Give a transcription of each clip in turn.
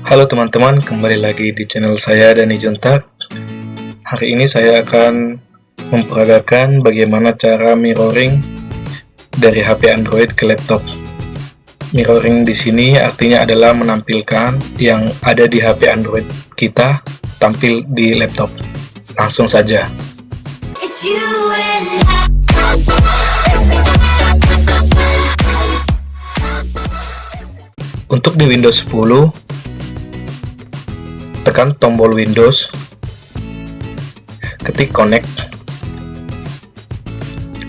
Halo teman-teman, kembali lagi di channel saya Dani Juntak. Hari ini saya akan memperagakan bagaimana cara mirroring dari HP Android ke laptop. Mirroring di sini artinya adalah menampilkan yang ada di HP Android kita tampil di laptop. Langsung saja. Untuk di Windows 10, tekan tombol Windows, ketik connect.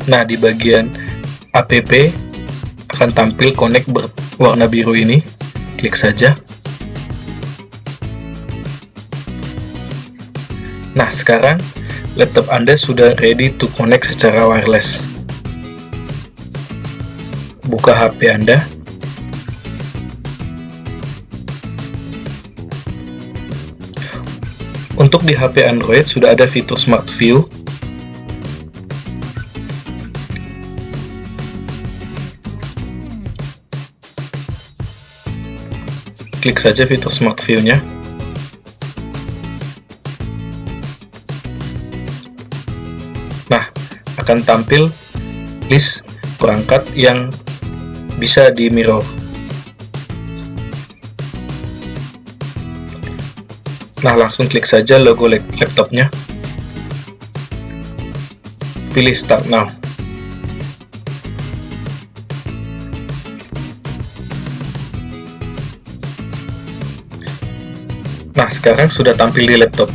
Nah, di bagian app akan tampil connect berwarna biru ini, klik saja. Nah, sekarang laptop Anda sudah ready to connect secara wireless. Buka HP Anda. Untuk di HP Android sudah ada fitur Smart View. Klik saja fitur Smart View-nya. Nah, akan tampil list perangkat yang bisa di mirror. Nah, langsung klik saja logo laptopnya. Pilih Start Now. Nah, sekarang sudah tampil di laptop.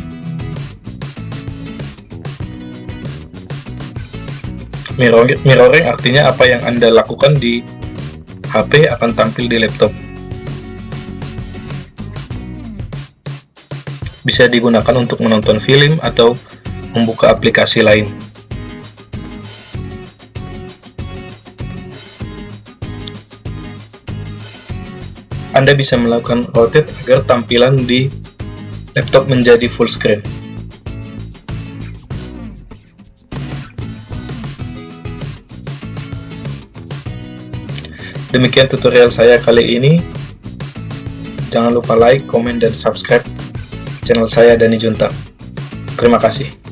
Mirroring artinya apa yang Anda lakukan di HP akan tampil di laptop. Bisa digunakan untuk menonton film atau membuka aplikasi lain. Anda bisa melakukan rotate agar tampilan di laptop menjadi full screen. Demikian tutorial saya kali ini. Jangan lupa like, komen, dan subscribe channel saya Dani Juntak. Terima kasih.